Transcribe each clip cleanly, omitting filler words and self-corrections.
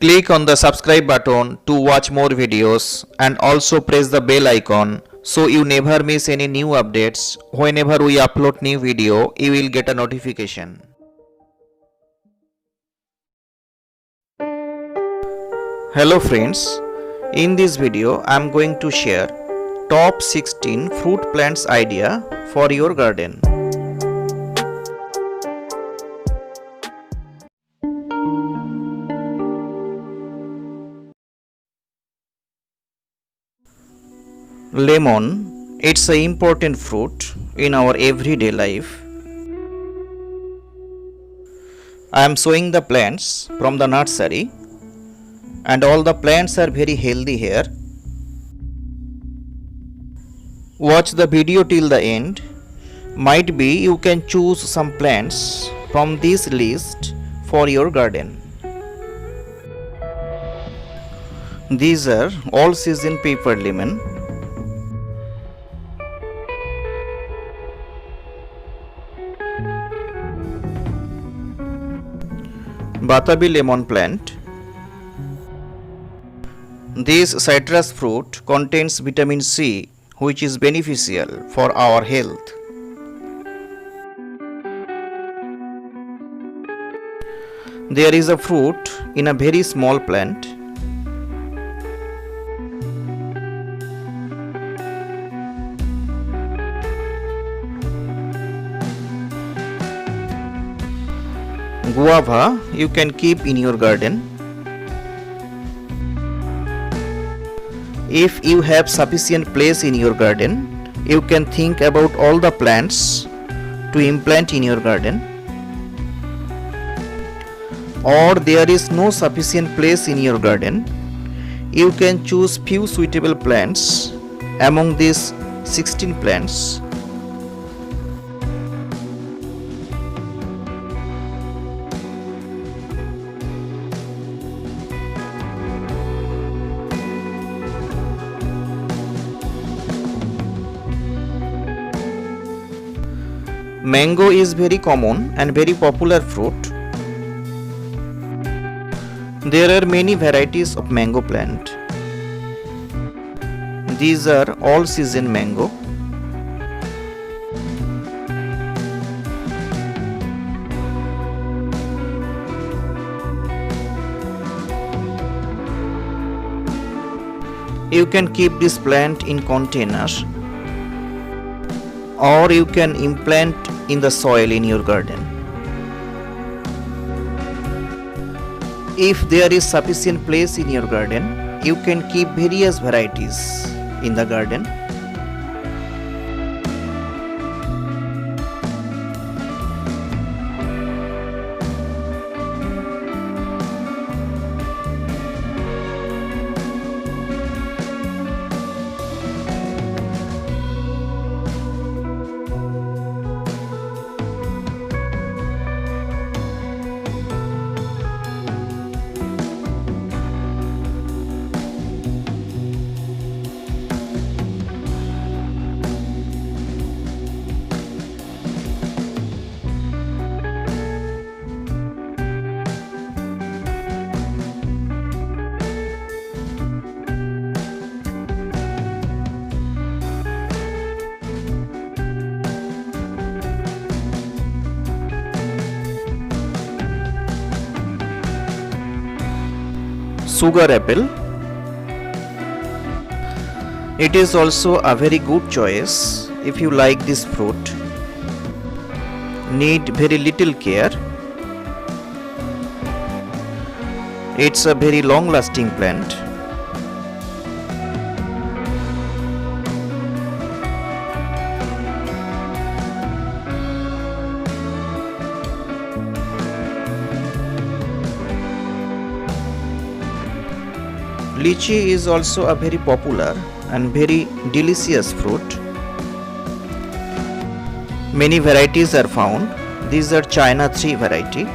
Click on the subscribe button to watch more videos and also press the bell icon so you never miss any new updates. Whenever we upload new video, you will get a notification. Hello friends, in this video I am going to share top 16 fruit plants idea for your garden. Lemon, it's an important fruit in our everyday life. I am showing the plants from the nursery and all the plants are very healthy here. Watch the video till the end. Might be you can choose some plants from this list for your garden. These are all season pepper lemon. Batabi lemon plant. This citrus fruit contains vitamin C, which is beneficial for our health. There is a fruit in a very small plant. Guava you can keep in your garden. If you have sufficient place in your garden, you can think about all the plants to implant in your garden. Or there is no sufficient place in your garden, you can choose few suitable plants among these 16 plants. Mango is very common and very popular fruit. There are many varieties of mango plant. These are all season mango. You can keep this plant in containers or you can implant in the soil in your garden. If there is sufficient place in your garden, you can keep various varieties in the garden. Sugar apple. It is also a very good choice if you like this fruit. Need very little care. It's a very long lasting plant. Lychee is also a very popular and very delicious fruit. Many varieties are found. These are China 3 variety.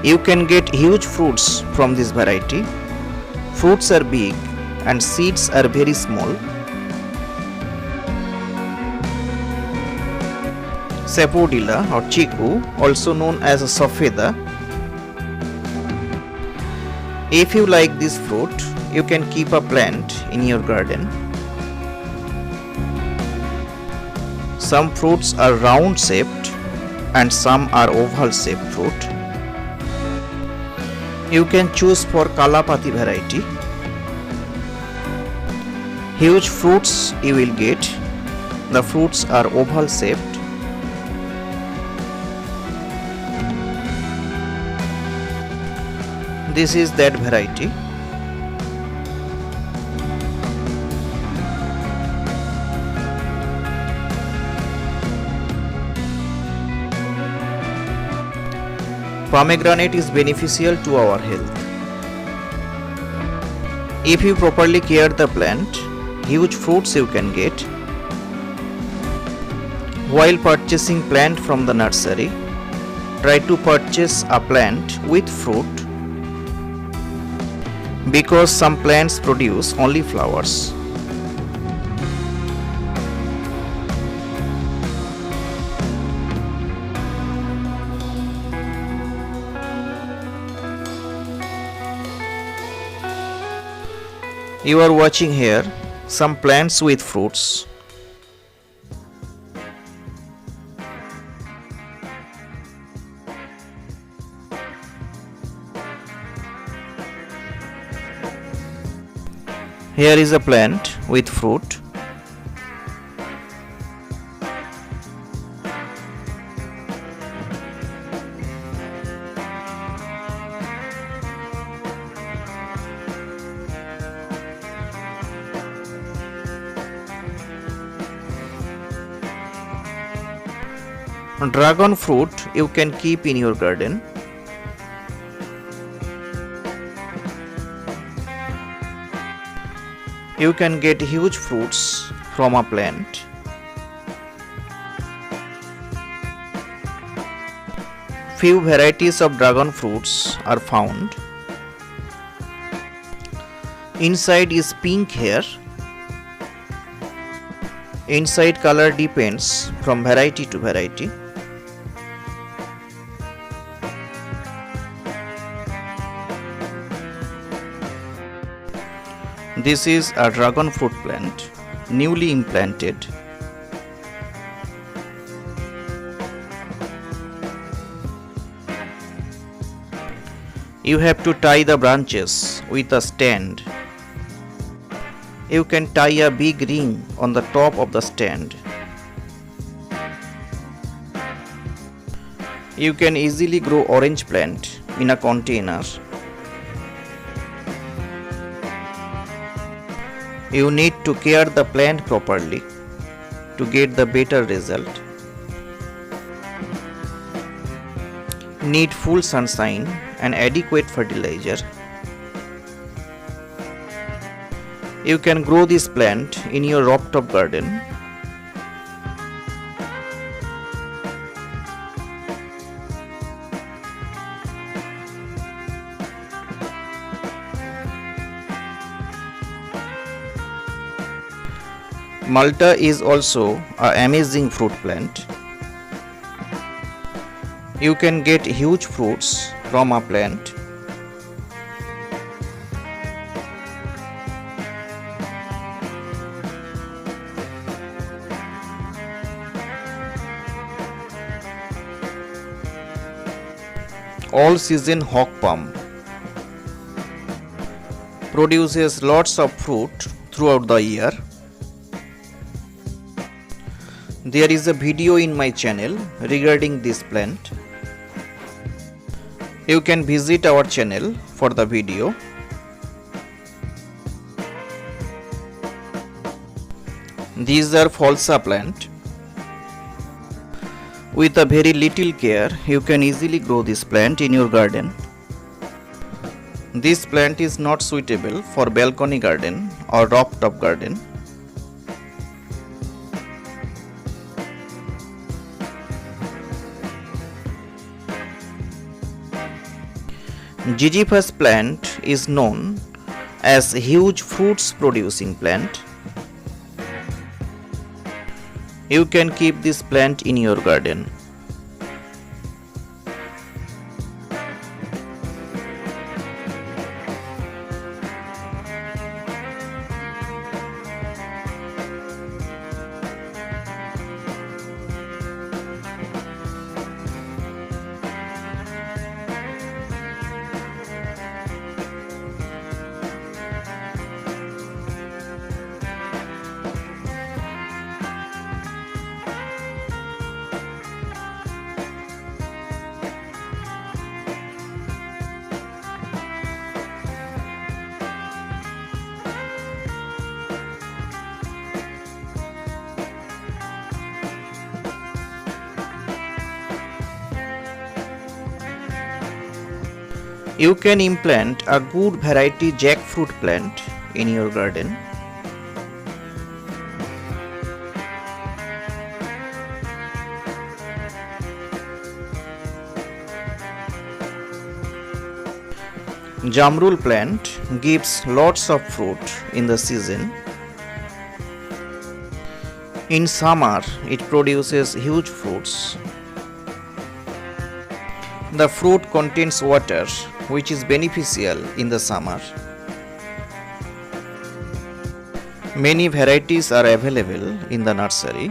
You can get huge fruits from this variety. Fruits are big and seeds are very small. Sapodilla or chiku, also known as a safeda, If you like this fruit, you can keep a plant in your garden. Some fruits are round shaped and some are oval shaped fruit. You can choose for Kalapati variety. Huge fruits you will get. The fruits are oval shaped. This is that variety. Pomegranate is beneficial to our health. If you properly care the plant, huge fruits you can get. While purchasing plant from the nursery, try to purchase a plant with fruit because some plants produce only flowers. You are watching here some plants with fruits. Here is a plant with fruit. Dragon fruit you can keep in your garden. You can get huge fruits from a plant. Few varieties of dragon fruits are found. Inside is pink here. Inside color depends from variety to variety. This is a dragon fruit plant, newly implanted. You have to tie the branches with a stand. You can tie a big ring on the top of the stand. You can easily grow orange plant in a container. You need to care the plant properly to get the better result. Need full sunshine and adequate fertilizer. You can grow this plant in your rooftop garden. Malta is also an amazing fruit plant. You can get huge fruits from a plant. All season hawk palm produces lots of fruit throughout the year. There is a video in my channel regarding this plant. You can visit our channel for the video. These are Phalsa plant. With a very little care, you can easily grow this plant in your garden. This plant is not suitable for balcony garden or rooftop garden. Ziziphus plant is known as huge fruits producing plant. You can keep this plant in your garden. You can implant a good variety jackfruit plant in your garden. Jamrul plant gives lots of fruit in the season. In summer, it produces huge fruits. The fruit contains water, which is beneficial in the summer. Many varieties are available in the nursery.